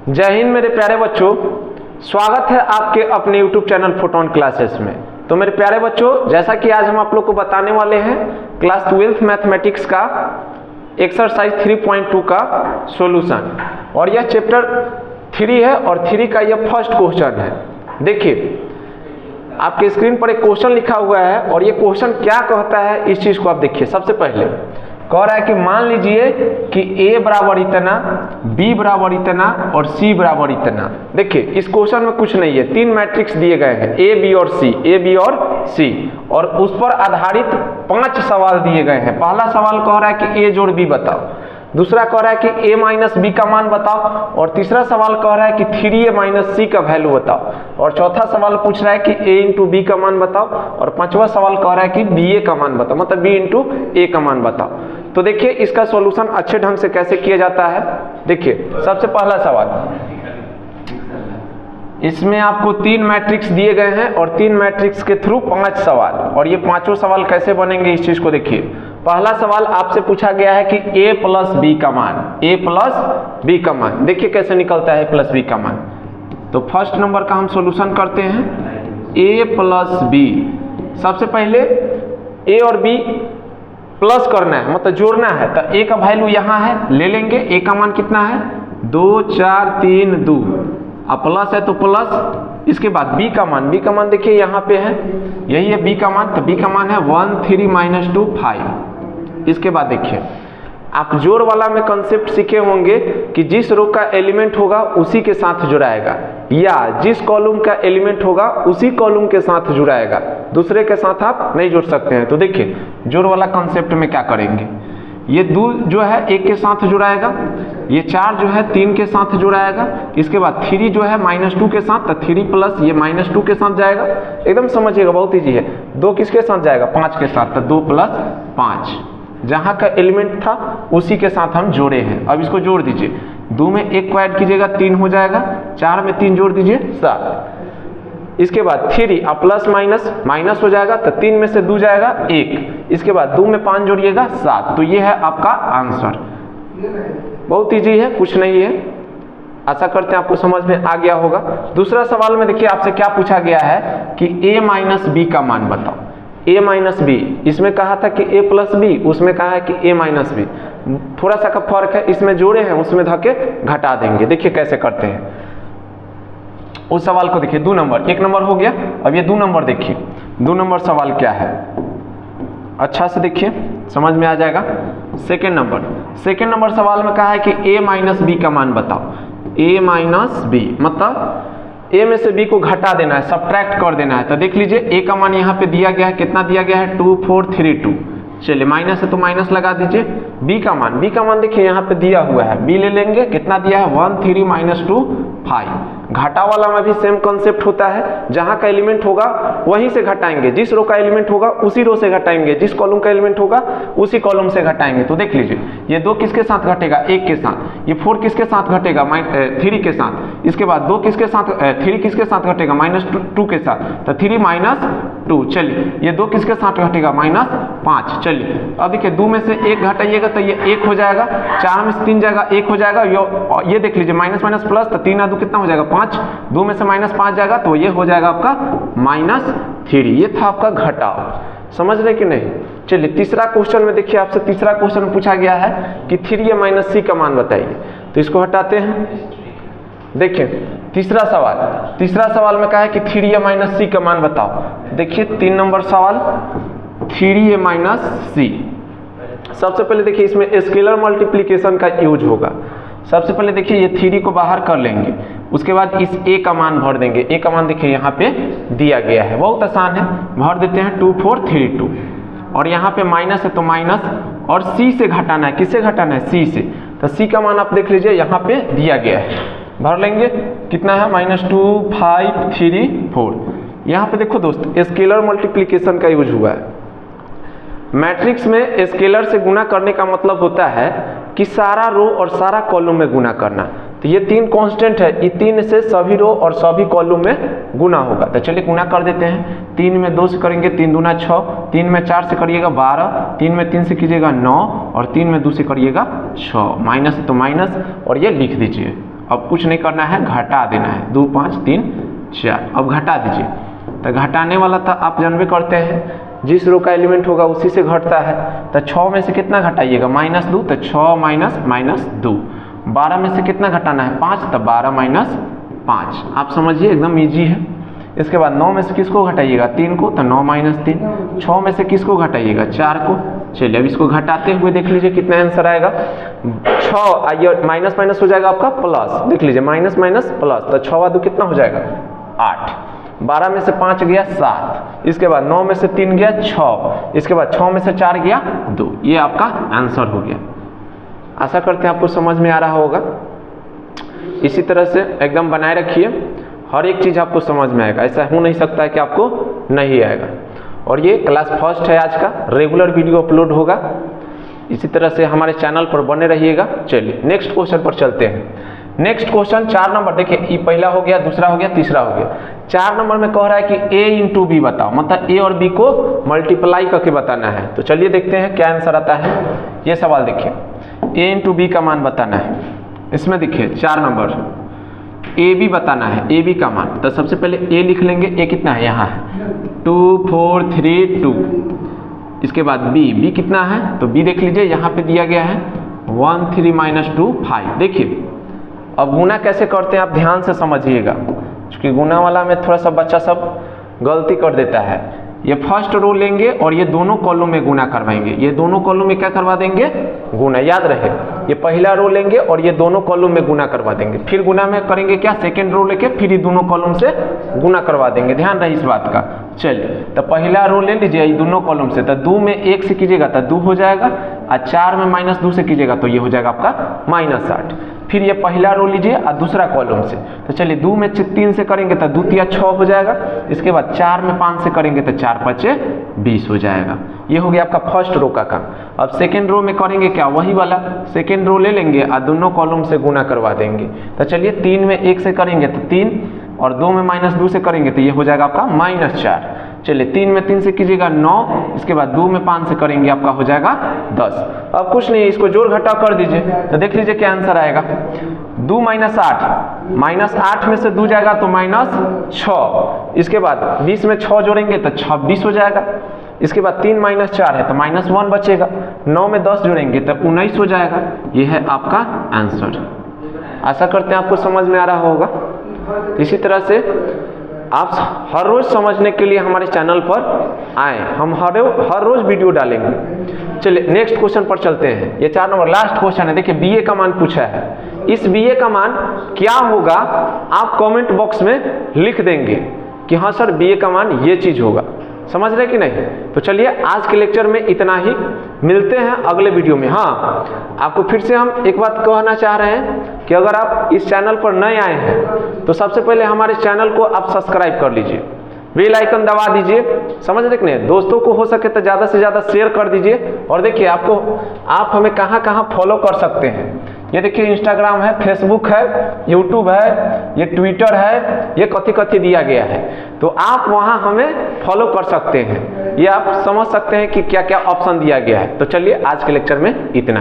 जय हिंद मेरे प्यारे बच्चों, स्वागत है आपके अपने YouTube चैनल फोटोन क्लासेस में। तो मेरे प्यारे बच्चों, जैसा कि आज हम आप लोग को बताने वाले हैं क्लास 12th मैथमेटिक्स का एक्सरसाइज 3.2 का सॉल्यूशन, और यह चैप्टर 3 है और 3 का यह फर्स्ट क्वेश्चन है। देखिए आपके स्क्रीन पर एक क्वेश्चन लिखा हुआ है और ये क्वेश्चन क्या कहता है इस चीज को आप देखिए। सबसे पहले कह रहा है कि मान लीजिए कि a बराबर इतना, b बराबर इतना और c बराबर इतना। देखिए इस क्वेश्चन में कुछ नहीं है, 3 मैट्रिक्स दिए गए हैं a b और c, और उस पर आधारित 5 सवाल दिए गए हैं। पहला सवाल कह रहा है कि a जोड़ b बताओ, दूसरा कह रहा है कि a माइनस बी का मान बताओ, और तीसरा सवाल कह रहा है कि 3a माइनस सी का वैल्यू बताओ, और चौथा सवाल पूछ रहा है कि a इंटू बी का मान बताओ, और पांचवा सवाल कह रहा है कि ba का मान बताओ, मतलब b इंटू a का मान बताओ। तो देखिए इसका सॉल्यूशन अच्छे ढंग से कैसे किया जाता है। देखिए सबसे पहला सवाल, इसमें आपको 3 मैट्रिक्स दिए गए हैं और 3 मैट्रिक्स के थ्रू 5 सवाल, और ये पांचों सवाल कैसे बनेंगे इस चीज को देखिए। पहला सवाल आपसे पूछा गया है कि a प्लस बी का मान, देखिए कैसे निकलता है a प्लस बी का मान। तो फर्स्ट नंबर का हम सॉल्यूशन करते हैं, a प्लस बी। सबसे पहले a और b प्लस करना है, मतलब जोड़ना है, तो a का वैल्यू यहाँ है, ले लेंगे। a का मान कितना है 2 4 3 2, अब प्लस है तो प्लस। इसके बाद b का मान देखिए यहाँ पे है, यही है b का मान, तो b का मान है 1 3 माइनस 2 5। इसके बाद देखिए आप जोड़ वाला में कंसेप्ट सीखे होंगे कि जिस रो का एलिमेंट होगा उसी के साथ जुड़ाएगा, या जिस कॉलम का एलिमेंट होगा उसी कॉलम के साथ जुड़ाएगा, दूसरे के साथ आप नहीं जोड़ सकते हैं। तो देखिए जोड़ वाला कंसेप्ट में क्या करेंगे, ये 2 जो है 1 के साथ जुड़ाएगा, ये 4 जो है 3 के साथ जुड़ाएगा, इसके बाद 3 जो है -2 के साथ, तो 3 प्लस ये -2 के साथ जाएगा। एकदम समझिएगा, बहुत ईजी है। 2 किसके साथ जाएगा 5 के साथ, तो 2 प्लस 5, जहां का एलिमेंट था उसी के साथ हम जोड़े हैं। अब इसको जोड़ दीजिए, 2 में 1 को ऐड कीजिएगा 3 हो जाएगा, 4 में 3 जोड़ दीजिए 7। इसके बाद 3 अब प्लस माइनस हो जाएगा, तो 3 में से 2 जाएगा 1, इसके बाद 2 में 5 जोड़िएगा 7। तो ये है आपका आंसर। बहुत ईजी है, कुछ नहीं है। आशा करते हैं आपको समझ में आ गया होगा। दूसरा सवाल में देखिए आपसे क्या पूछा गया है कि a माइनस बी का मान बताओ। a माइनस बी, इसमें कहा था कि a प्लस बी, उसमें कहा है कि a माइनस बी। थोड़ा सा का फर्क है, इसमें जोड़े हैं उसमें धके घटा देंगे। देखिए कैसे करते हैं उस सवाल को। देखिए 2 नंबर, 1 नंबर हो गया, अब ये 2 नंबर देखिए। 2 नंबर सवाल क्या है, अच्छा से देखिए समझ में आ जाएगा। सेकेंड नंबर सवाल में कहा है कि a माइनस बी का मान बताओ। a माइनस बी मतलब a में से b को घटा देना है, सब्ट्रैक्ट कर देना है। तो देख लीजिए a का मान यहाँ पे दिया गया है, कितना दिया गया है 2 4 3 2। चलिए माइनस है तो माइनस लगा दीजिए। b का मान देखिए यहाँ पे दिया हुआ है, b ले लेंगे, कितना दिया है 1 3 माइनस 2 5। घाटा वाला में भी सेम कॉन्सेप्ट होता है, जहां का एलिमेंट होगा वहीं से घटाएंगे, जिस रो का एलिमेंट होगा उसी रो से घटाएंगे, जिस कॉलम का एलिमेंट होगा उसी कॉलम से घटाएंगे। तो देख लीजिए ये 2 किसके साथ घटेगा 1 के साथ, ये 4 किसके साथ घटेगा 3 के साथ, इसके बाद 2 किसके साथ 3 किसके साथ घटेगा -2 के साथ, तो 3 माइनस 2। चलिए ये 2 किसके साथ घटेगा -5। चलिए अब देखिए 2 में से 1 घटाइएगा तो ये 1 हो जाएगा, 4 में से 3 जाएगा 1 हो जाएगा, ये देख लीजिए माइनस माइनस प्लस, तो 3 और 2 कितना हो जाएगा 5, 2 में से -5 जाएगा तो ये हो जाएगा आपका -3। ये था आपका घटाव, समझ रहे कि नहीं। चलिए तीसरा क्वेश्चन में देखिए आपसे तीसरा क्वेश्चन पूछा गया है कि 3a माइनस सी का मान बताइए। तो इसको हटाते हैं। देखिए तीसरा सवाल में कहा है कि 3a माइनस सी का मान बताओ। देखिए 3 नंबर सवाल 3a माइनस सी। सबसे पहले देखिए इसमें स्केलर मल्टीप्लिकेशन का यूज होगा। सबसे पहले देखिए ये 3 को बाहर कर लेंगे, उसके बाद इस a का मान भर देंगे। a का मान देखिए यहाँ पे दिया गया है, बहुत आसान है, भर देते हैं 2 4 3 2, और यहाँ पे माइनस है तो माइनस, और c से घटाना है, किससे घटाना है c से, तो c का मान आप देख लीजिए यहाँ पे दिया गया है, भर लेंगे, कितना है -2 5 3 4। यहाँ पे देखो दोस्त स्केलर मल्टीप्लिकेशन का यूज हुआ है। मैट्रिक्स में स्केलर से गुना करने का मतलब होता है कि सारा रो और सारा कॉलम में गुना करना। तो ये 3 कांस्टेंट है, ये 3 से सभी रो और सभी कॉलम में गुना होगा। तो चलिए गुना कर देते हैं। 3 में 2 से करेंगे 3 दूना 6, 3 में 4 से करिएगा 12, 3 में 3 से कीजिएगा 9, और 3 में 2 से करिएगा 6। माइनस तो माइनस, और ये लिख दीजिए। अब कुछ नहीं करना है, घटा देना है। 2 5 3 4, अब घटा दीजिए। तो घटाने वाला था आप जानबे करते हैं, जिस रो का एलिमेंट होगा उसी से घटता है। तो 6 में से कितना घटाइएगा, -2, तो 6 माइनस 2। 12 में से कितना घटाना है, 5, तो 12 माइनस 5। आप समझिए एकदम ईजी है। इसके बाद 9 में से किसको घटाइएगा, 3 को, तो 9 माइनस 3। 6 में से किसको घटाइएगा, 4 को। चलिए अब इसको घटाते हुए देख लीजिए कितना आंसर आएगा। 6 आइए माइनस माइनस हो जाएगा आपका प्लस, देख लीजिए माइनस माइनस प्लस, तो 6 × 2 कितना हो जाएगा, 8। 12 में से 5 गया 7, इसके बाद 9 में से 3 गया 6, इसके बाद 6 में से 4 गया 2। ये आपका आंसर हो गया। आशा करते हैं आपको समझ में आ रहा होगा। इसी तरह से एकदम बनाए रखिए, हर एक चीज़ आपको समझ में आएगा, ऐसा हो नहीं सकता है कि आपको नहीं आएगा। और ये क्लास फर्स्ट है आज का, रेगुलर वीडियो अपलोड होगा। इसी तरह से हमारे चैनल पर बने रहिएगा। चलिए नेक्स्ट क्वेश्चन पर चलते हैं। नेक्स्ट क्वेश्चन 4 नंबर, देखिए ये पहला हो गया, दूसरा हो गया, तीसरा हो गया। 4 नंबर में कह रहा है कि a इंटू बी बताओ, मतलब a और b को मल्टीप्लाई करके बताना है। तो चलिए देखते हैं क्या आंसर आता है। ये सवाल देखिए, a इंटू बी का मान बताना है। इसमें देखिए 4 नंबर ए बी बताना है, ए बी का मान। तो सबसे पहले ए लिख लेंगे, ए कितना है, यहाँ है 2 4 3 2। इसके बाद बी कितना है, तो बी देख लीजिए यहाँ पे दिया गया है 1 3 - 2 5। देखिए अब गुना कैसे करते हैं आप ध्यान से समझिएगा, क्योंकि गुना वाला में थोड़ा सा बच्चा सब गलती कर देता है। ये फर्स्ट रो लेंगे और ये दोनों कॉलम में गुना करवाएंगे। ये दोनों कॉलम में क्या करवा देंगे, गुना, याद रहे। ये पहला रो लेंगे और ये दोनों कॉलम में गुना करवा देंगे। फिर गुना में करेंगे क्या, सेकंड रो लेके फिर ये दोनों कॉलम से गुना करवा देंगे। ध्यान रहे इस बात का। चलिए तो पहला रो ले लीजिए ये दोनों कॉलम से, तो 2 में 1 से कीजिएगा तो 2 हो जाएगा, और 4 में -2 से कीजिएगा तो ये हो जाएगा आपका -8। फिर ये पहला रो लीजिए और दूसरा कॉलम से, तो चलिए 2 में 3 से करेंगे तो 2 × 6 हो जाएगा। इसके बाद 4 में 5 से करेंगे तो 4 × 5 = 20 हो जाएगा। ये हो गया आपका फर्स्ट रो का काम। अब सेकेंड रो में करेंगे क्या, वही वाला सेकेंड रो ले लेंगे और दोनों कॉलम से गुना करवा देंगे। तो चलिए 3 में 1 से करेंगे तो 3, और 2 में -2 से करेंगे तो ये हो जाएगा आपका -4। चलिए 3 में 3 से कीजिएगा 9, इसके बाद 2 में 5 से करेंगे आपका हो जाएगा 10। अब कुछ नहीं, इसको जोड़ घटा कर दीजिए तो देख लीजिए क्या आंसर आएगा। 2 - 8, -8 में से 2 जाएगा तो -6। इसके बाद 20 में 6 जोड़ेंगे तो 26 हो जाएगा। इसके बाद 3 - 4 है तो -1 बचेगा। 9 में 10 जोड़ेंगे तो 19 हो जाएगा। ये है आपका आंसर। आशा करते हैं आपको समझ में आ रहा होगा। इसी तरह से आप हर रोज समझने के लिए हमारे चैनल पर आए, हम हर रोज वीडियो डालेंगे। चलिए नेक्स्ट क्वेश्चन पर चलते हैं। ये 4 नंबर लास्ट क्वेश्चन है। देखिए बीए का मान पूछा है। इस बीए का मान क्या होगा आप कमेंट बॉक्स में लिख देंगे कि हाँ सर बीए का मान ये चीज होगा। समझ रहे कि नहीं। तो चलिए आज के लेक्चर में इतना ही, मिलते हैं अगले वीडियो में। हाँ आपको फिर से हम एक बात कहना चाह रहे हैं कि अगर आप इस चैनल पर नए आए हैं तो सबसे पहले हमारे चैनल को आप सब्सक्राइब कर लीजिए, बेल आइकन दबा दीजिए। समझ रहे कि नहीं। दोस्तों को हो सके तो ज़्यादा से ज़्यादा शेयर कर दीजिए। और देखिए आप हमें कहाँ कहाँ फॉलो कर सकते हैं। ये देखिए इंस्टाग्राम है, फेसबुक है, यूट्यूब है, ये ट्विटर है, ये कथी दिया गया है। तो आप वहाँ हमें फॉलो कर सकते हैं। ये आप समझ सकते हैं कि क्या क्या ऑप्शन दिया गया है। तो चलिए आज के लेक्चर में इतना ही।